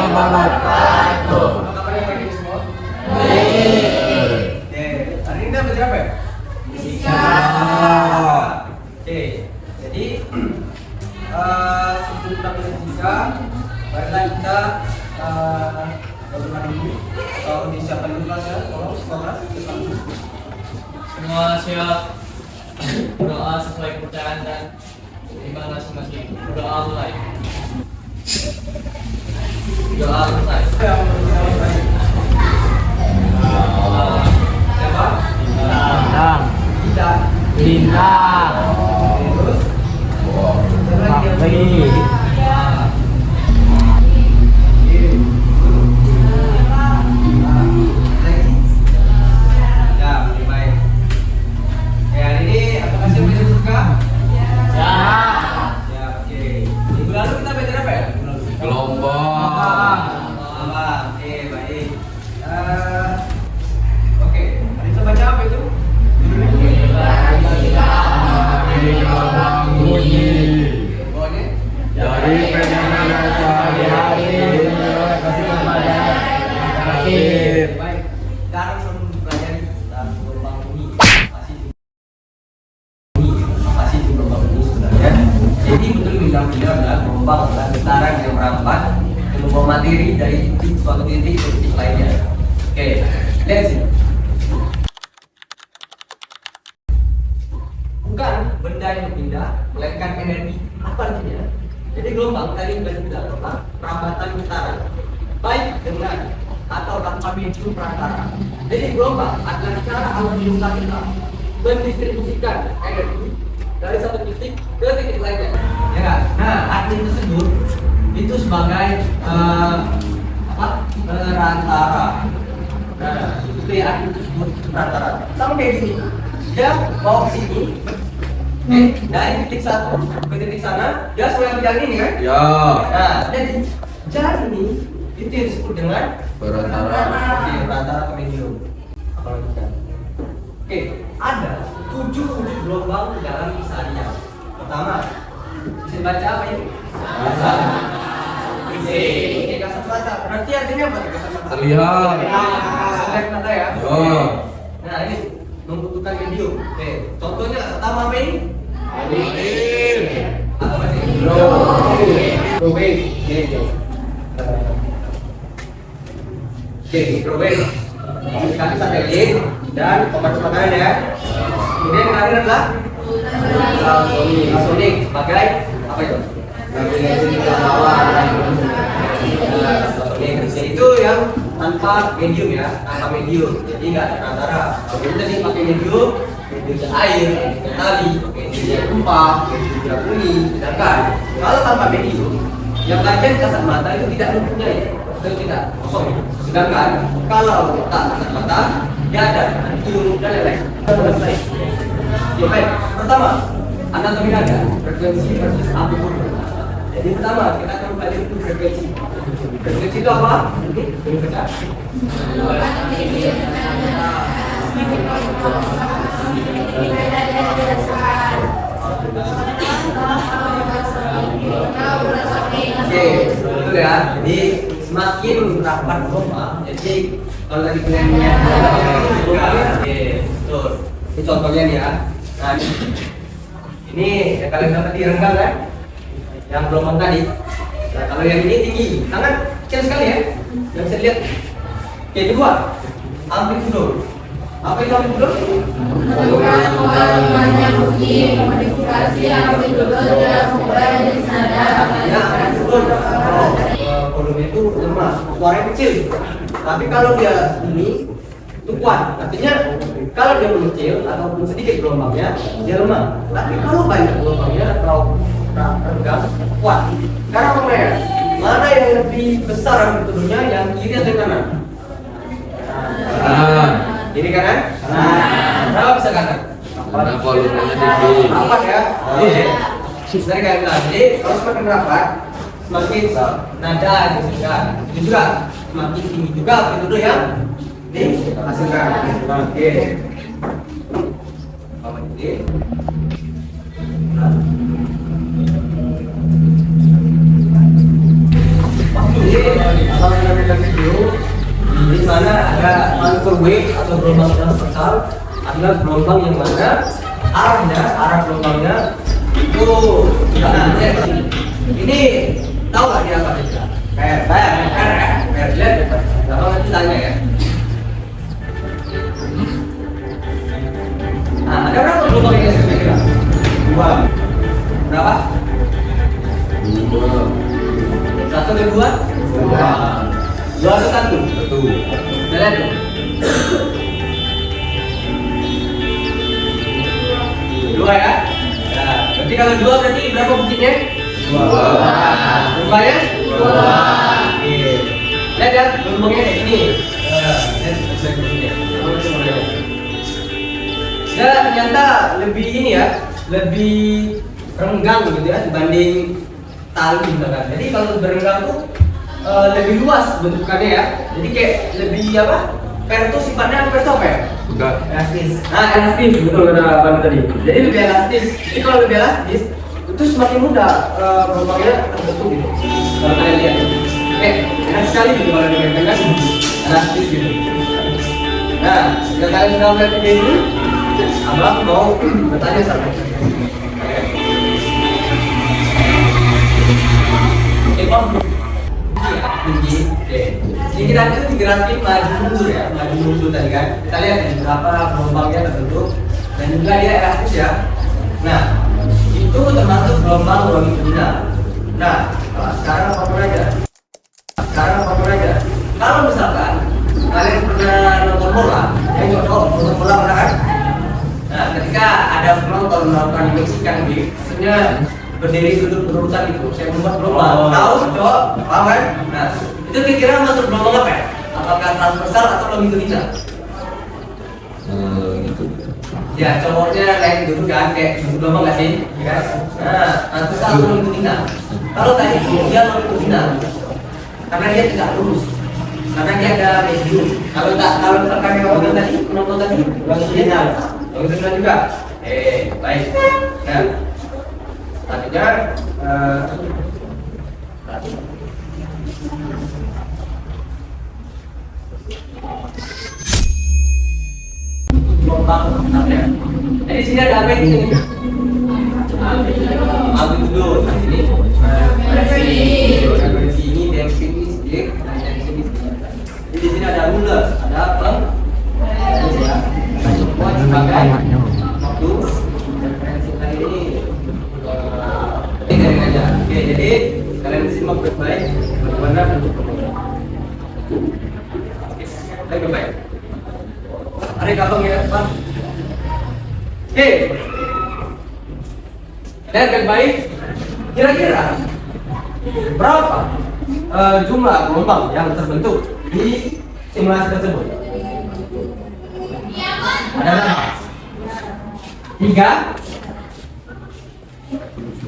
wabarakatuh. Apa kabar pagi semua? Oke, hari ini kita belajar apa ya? Fisika. Oke, jadi sebelum kita belajar fisika, marilah kita berdoa dulu. Kalau disiapkan dulu kelas ya, tolong semua kelas siapkan dulu. Semua siap doa sesuai kepercayaan dan iman masing-masing. Doa mulai. Doa mulai. Yang mulai. Siapa? Bintang. Tidak. Bintang. Terus? Bakri. Ya, lebih baik. Ya, hari ini apakah siap belajar fisika? Ya. Ya, oke. Minggu lalu kita belajar apa ya? Gelombang. Oke, baik. Oke, hari itu baca apa itu? Pokoknya Dari fenomena sehari-hari kasih kepada aktif. baik. Sekarang mempelajari tentang gelombang bumi. Apa sih itu gelombang bumi sebenarnya? Jadi betul bintang-bintang adalah gelombang atau getaran yang merambat ke lubang materi dari suatu titik ke titik lainnya. Oke, lihat sini. Bukan benda yang berpindah, melainkan energi. Apa artinya? Jadi gelombang tadi sudah dibilang tentang perambatan getaran, baik dengan atau tanpa medium perantara. Jadi gelombang adalah cara alam semesta kita mendistribusikan energi dari satu titik ke titik lainnya. Ya kan? Nah, arti tersebut itu sebagai perantara. Nah, itu ya arti tersebut perantara. Sama kayak gini. Dia bawa ke sini. Dari titik satu ke titik sana, dia mulai jalan ini kan? Ya. Nah, jadi jalan ini itu yang disebut dengan Perantara. Oke, perantara atau medium. Apa lagi kan? Oke, ada 7 gelombang dalam misalnya. Pertama, bisa baca apa ini? Kasar. Oke, kasar mata. Berarti artinya apa? Kasar mata. Terlihat. Selek mata ya. Ya. Nah, ini membutuhkan medium. Oke, contohnya pertama apa ini? Apa berarti? Microwave. Oke, microwave. Komunikasi satelit dan pembaca makanan ya. Kemudian yang terakhir adalah ultrasonic sebagai apa itu? Itu yang tanpa medium ya, tanpa medium. Jadi nggak ada perantara. Jadi tadi pakai medium air, pakai tali, pakai media tumpah, media kuning. Sedangkan kalau tanpa medium, yang bagian kasat mata itu tidak mempunyai, itu tidak kosong. Sedangkan kalau tak kasat mata, dia ada antium dan lain-lain. Selesai. Oke, baik. Pertama, anatomi nada, frekuensi versus amplitude. Jadi pertama kita akan belajar itu frekuensi. Frekuensi itu apa? Ini baca. Oke, betul ya. Jadi semakin rapat gelombang, jadi kalau tadi penyanyinya oke, betul. Ini contohnya nih ya. Nah, ini yang kalian dapat di renggang kan? Yang gelombang tadi. Nah, kalau yang ini tinggi, sangat kecil sekali ya. Yang bisa dilihat. Oke, kedua, amplitudo. Apa itu amplitudo? Ya, amplitudo. Volume itu lemah, suaranya kecil. Tapi kalau dia ini itu kuat. Artinya kalau dia kecil ataupun sedikit gelombangnya, dia lemah. Tapi kalau banyak gelombangnya atau rendah, kuat. Sekarang mana yang lebih besar amplitudonya, yang kiri atau yang kanan? Kanan. Kiri kanan? Berapa bisa kanan? Karena volumenya tinggi. Rapat ya? Oke. Dari kayak bilang, jadi kalau semakin rapat, semakin nada dihasilkan. Itu juga semakin tinggi juga amplitudo yang dihasilkan. Oke. Apa ini? Waktu Jadi kalau kita lihat video di mana ada transfer wave atau gelombang transversal adalah gelombang yang mana arah gelombangnya itu ini tahu nggak dia apa aja? Kayak lihat, gampang nanti tanya ya. Nah, ada berapa gelombang yang kira-kira? 2. Berapa? 2. 1 dan 2? 2 atau 1? 1. Kita lihat dong. 2 ya? Nah, berarti kalau 2 berarti berapa buktinya? 2. Rupanya? 2. Oke. Lihat ya, gelombangnya kayak gini. Lihat gelombangnya. Dia ternyata lebih ini ya, lebih renggang gitu ya dibanding tali misalkan. Jadi kalau berenggang tuh lebih luas bentukannya ya. Jadi kayak lebih apa? Per tuh sifatnya per tuh apa ya? Enggak. Elastis. Nah, elastis betul kata Bang tadi. Jadi lebih elastis. Jadi kalau lebih elastis itu semakin mudah gelombangnya terbentuk gitu. Kalau kalian lihat. Enak sekali gitu kalau dimainkan kan elastis gitu. Nah, jika kalian sudah melihat video ini, Abang mau bertanya sama Bang. Tinggi. Jadi kita itu digrafik maju mundur ya, maju mundur tadi kan. Kita lihat berapa gelombangnya terbentuk dan juga dia elastis ya. Nah, itu termasuk gelombang longitudinal. Nah, sekarang fokus aja. Kalau misalkan kalian pernah nonton bola, yang cocok nonton bola pernah kan? Nah, ketika ada penonton melakukan menyaksikan di maksudnya berdiri duduk berurutan itu, saya membuat gelombang. Tahu cowok, paham kan? Nah, itu kira-kira masuk gelombang apa ya? Apakah transversal atau longitudinal? Gitu. Ya, cowoknya naik duduk kan, kayak gelombang nggak sih? Ya kan? Nah, transversal atau longitudinal? Kalau tadi dia longitudinal, karena dia tidak lurus, karena dia ada medium. Kalau misalkan yang orang tadi penonton tadi longitudinal juga. Baik. Nah, artinya gelombang ya. Jadi sini ada apa ini? Amplitudo. Ini frekuensi ini density ini sedikit, density ini sedikit. Jadi di sini ada ruler, ada apa? Semua sebagai waktu referensi tadi ini garing aja. Oke, jadi kalian simak baik-baik bagaimana bentuk gelombang. Baik-baik. Ada gampang ya, Bang. Oke. Lihat baik-baik. Kira-kira berapa jumlah gelombang yang terbentuk di simulasi tersebut? Ada berapa? 3.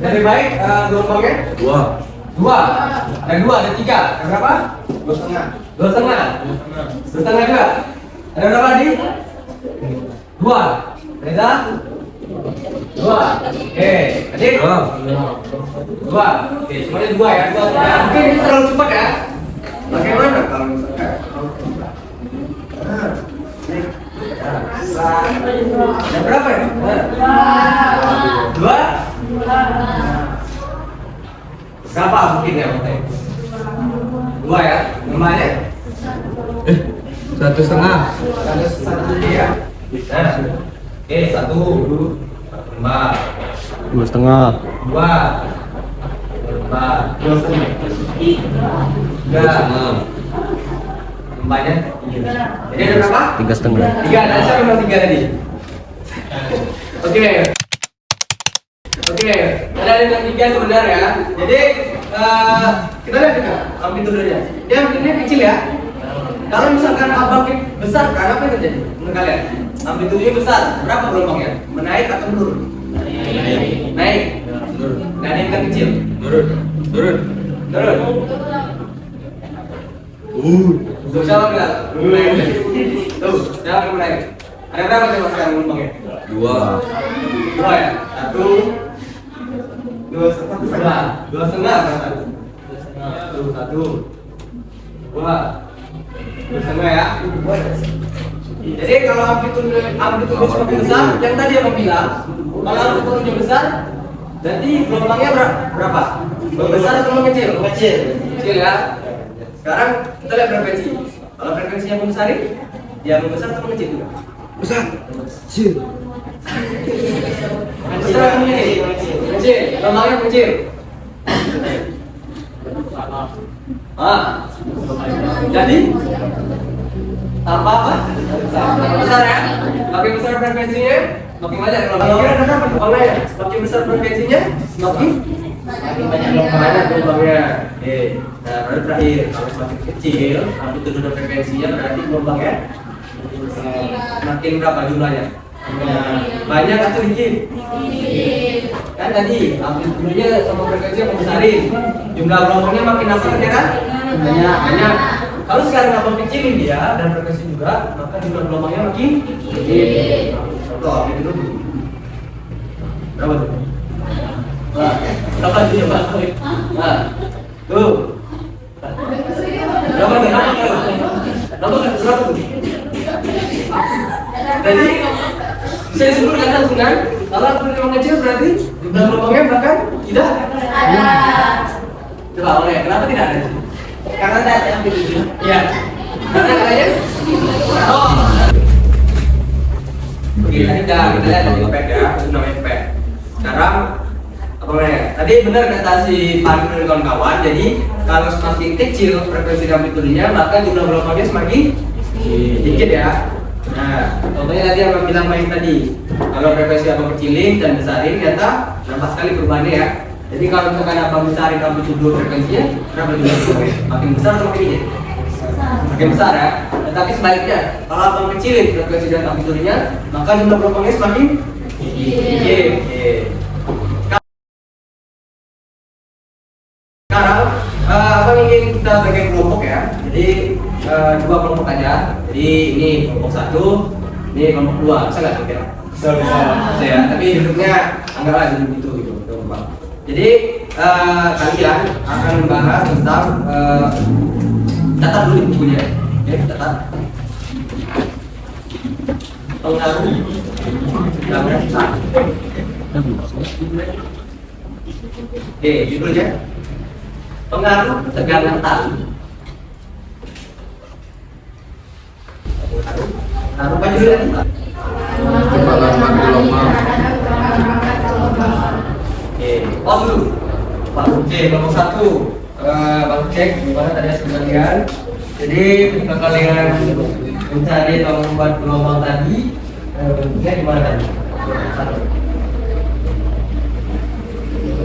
Lebih baik gelombangnya? 2. Ada 2, ada 3. Ada berapa? 2,5. 2,5 juga. Ada berapa di? 2. Reza? 2. Oke. Adik? 2. Oke, semuanya 2 ya. Mungkin ini terlalu cepat ya. Bagaimana kalau misalkan? Ada berapa ya? 2. Berapa mungkin ya? 2 ya? Namanya? 1,5. 1,5 ya? Bisa. Oke, 1. 5. 2,5. 2. 3. Tempatnya? Jadi ada berapa? 3,5. 3. Ada siapa yang 3 tadi? Oke. Ada yang 3 sebenarnya. Jadi kita lihat juga amplitudenya. Dia amplitudenya kecil ya. Kalau misalkan abang besar, kan apa yang terjadi menurut kalian? Amplitudenya besar, berapa gelombangnya? Menaik atau menurun? Naik. Dan yang kecil? Turun. Siapa enggak? Naik. Tuh, siapa yang naik? Ada berapa coba sekarang gelombangnya? 2. 2 ya? 1. 2,5. 2,5 kan? 1. 2,5 ya. Jadi kalau amplitude semakin besar, yang tadi yang bilang, kalau amplitude besar, jadi gelombangnya berapa? Besar atau kecil? Kecil ya. Sekarang kita lihat frekuensi. Kalau frekuensinya membesar, dia membesar atau mengecil juga? Besar. Kecil. Besar atau mengecil? Kecil. Gelombangnya kecil. Jadi tambah apa? Besar ya. Makin besar frekuensinya, makin banyak gelombangnya. Makin besar frekuensinya, makin banyak gelombangnya. Nah, baru terakhir kalau semakin kecil, amplitude frekuensinya berarti gelombangnya makin berapa jumlahnya? Banyak atau dikit? Kan tadi amplitudenya sama frekuensinya membesarin, jumlah gelombangnya makin apa kan? Banyak. Kalau sekarang abang kecilin dia dan frekuensi juga, maka jumlah gelombangnya makin kecil. Contoh amplitude dulu. Berapa tuh? Berapa tuh ya Pak? Tuh. Berapa tuh? Jadi bisa disimpulkan langsung kan? Kalau amplitude yang kecil berarti jumlah gelombangnya bahkan tidak ada. Coba oleh, kenapa tidak ada? Karena tidak ada amplitude. Iya. Karena katanya. Oke, kita lihat dari pet ya, itu namanya pet. Sekarang apa namanya? Tadi benar kata si Pak dan kawan-kawan. Jadi kalau semakin kecil frekuensi amplitudenya, maka jumlah gelombangnya semakin sedikit ya. Nah, contohnya tadi yang bilang main tadi, kalau frekuensi abang kecilin dan besarin, ternyata nampak sekali perubahannya ya. Jadi kalau misalkan abang besarin amplitude frekuensinya, berapa jumlah? Makin besar atau makin kecil? Makin besar ya. Tetapi sebaliknya, kalau abang kecilin frekuensi dan amplitudenya, maka jumlah gelombangnya semakin sedikit. Sekarang abang ingin kita bagi kelompok ya. Jadi dua kelompok aja. Jadi ini kelompok 1, ini kelompok 2. Bisa nggak kira-kira? Bisa ya. Tapi duduknya anggaplah duduk gitu. Jadi kalian akan membahas tentang catat dulu bukunya. Ya, catat. Pengaruh tegangan tak. Oke, judulnya pengaruh tegangan tali. Nah, apa judulnya? Oke, pause dulu. Oke, kelompok 1. Bang cek gimana tadi hasil kalian. Jadi ketika kalian mencari atau membuat gelombang tadi, bentuknya gimana tadi? 1.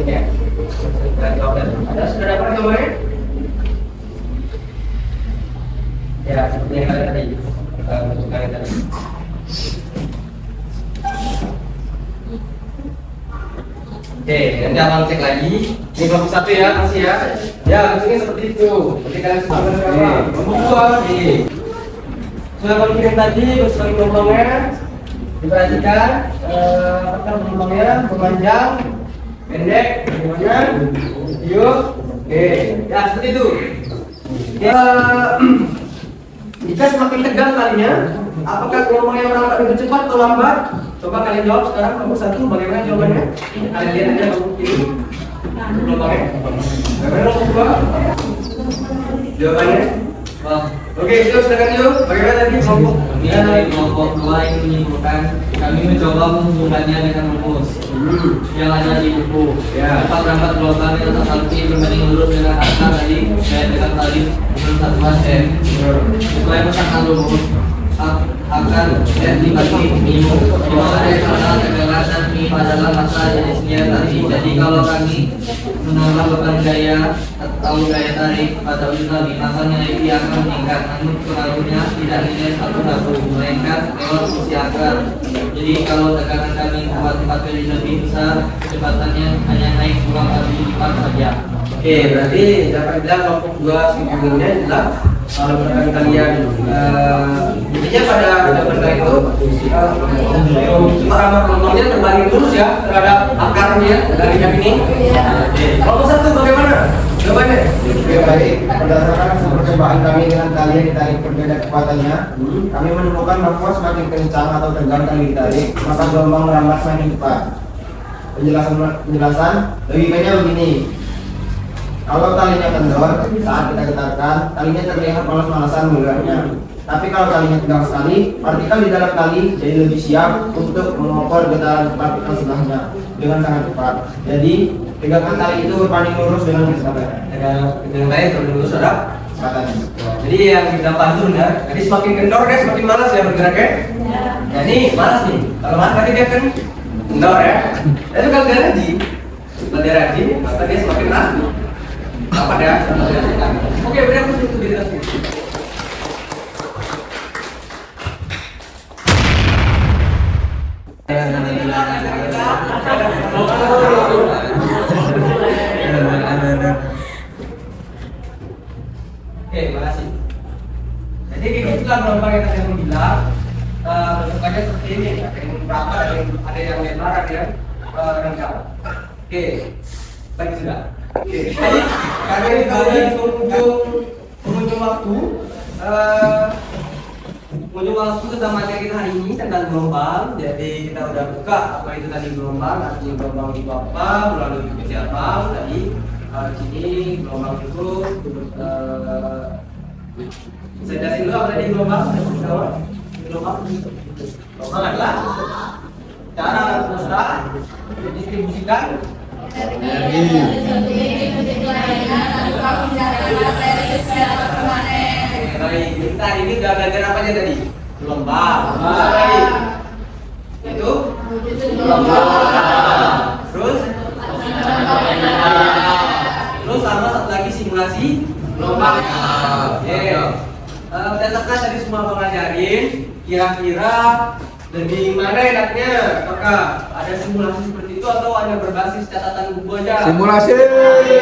Ya. Ada sudah dapat gambarnya? Ya, seperti yang kalian tadi. Bentuk kalian tadi. Oke, nanti abang cek lagi. Ini kelompok 1 ya, masih ya. Ya, bentuknya seperti itu. Nanti kalian sudah berapa? Kelompok 2. Oke. Sudah abang kirim tadi, bersama gelombangnya. Diperhatikan, apakah gelombangnya memanjang, pendek, bagaimana? Video. Oke, ya seperti itu. Jika semakin tegang talinya, apakah gelombangnya berangkat lebih cepat atau lambat? Coba kalian jawab sekarang. Kelompok 1 bagaimana jawabannya? Kalian lihat aja kelompok ini. Gelombangnya. Bagaimana kelompok 2? Jawabannya? Oke, itu silakan yuk. Bagaimana tadi kelompok? Kelompok 2 ini menyimpulkan kami mencoba menghubungkannya dengan rumus yang ada di buku. Dapat berangkat gelombang yang tersalpi berbanding lurus dengan angka tadi saya dekat tadi satuan m. Sesuai misalkan rumus akan dibagi minum di mana eksternal tegangan dan mi adalah massa jenisnya tadi. Jadi kalau kami menambah beban gaya atau gaya tarik pada ujung tali, maka nilai pi akan meningkat. Namun pengaruhnya tidak linear satu satu, melainkan lewat fungsi akar. Jadi kalau tegangan kami 4 kali lebih besar, kecepatannya hanya naik 2 kali lipat saja. Oke, berarti dapat bilang kelompok 2 simpulnya adalah kalau misalkan kalian intinya pada jawaban kalian itu parameter gelombangnya terbalik lurus ya terhadap akarnya dari jam ini. Kelompok 1 bagaimana jawabannya? Baik, berdasarkan sumber percobaan kami dengan tali yang ditarik berbeda kekuatannya, kami menemukan bahwa semakin kencang atau tegang tali ditarik, maka gelombang merambat semakin cepat. Penjelasan logikanya begini. Kalau talinya kendor, saat kita getarkan, talinya terlihat malas-malasan menggeraknya. Tapi kalau talinya tegang sekali, partikel di dalam tali jadi lebih siap untuk mengokor getaran partikel sebelahnya dengan sangat cepat. Jadi, tegakkan tali itu berbanding lurus dengan kecepatan. Dengan tali terlurus ada. Kecepatannya. Jadi yang kita pantun ya, jadi semakin kendor dia semakin malas ya bergerak ya. Ya ini malas nih. Kalau malas tadi dia kan kendor ya. Tapi kalau dia rajin, maka dia semakin rapi. Apa ya? Oke, berapa itu di atas ini? Oke, makasih. Jadi itulah gelombang yang tadi aku bilang. Bentukannya seperti ini, ada yang berapa, ada yang lebar, ada yang renggang. Oke, baik sudah. Oke, jadi karena ini kalau di pengunjung waktu, pengunjung waktu tentang materi kita hari ini tentang gelombang. Jadi kita udah buka apa itu tadi gelombang, artinya gelombang itu apa, melalui definisi apa. Tadi sini gelombang itu saya jelasin dulu apa tadi gelombang. Gelombang adalah cara semesta mendistribusikan energi. Baik, kita ini udah belajar apa aja tadi? Gelombang. Apa tadi? Itu gelombang. Terus sama satu lagi simulasi gelombang. Oke. Berdasarkan tadi semua pengajarin, kira-kira lebih mana enaknya? Apakah ada simulasi seperti itu atau hanya berbasis catatan buku aja? Simulasi. Oke,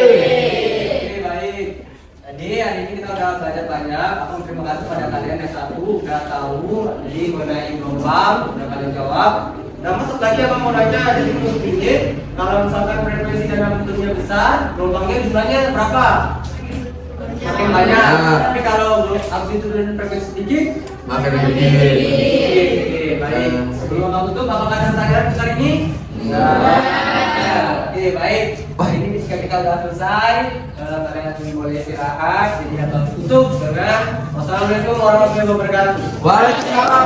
baik. Jadi hari ini kita udah belajar banyak. Aku terima kasih pada kalian yang satu udah tahu jadi mengenai gelombang, udah kalian jawab. Nah, masuk lagi apa mau nanya? Jadi menurut ini, kalau misalkan frekuensi dan amplitudonya besar, gelombangnya jumlahnya berapa? Makin banyak. Tapi kalau amplitudo dan frekuensi sedikit, Makin sedikit. Oke, baik. Sebelum aku tutup, apakah ada pertanyaan besar ini? Oke, baik. Ini fisika kita sudah selesai. Kalian boleh istirahat. Jadi aku tutup dengan wassalamualaikum warahmatullahi wabarakatuh. Waalaikumsalam.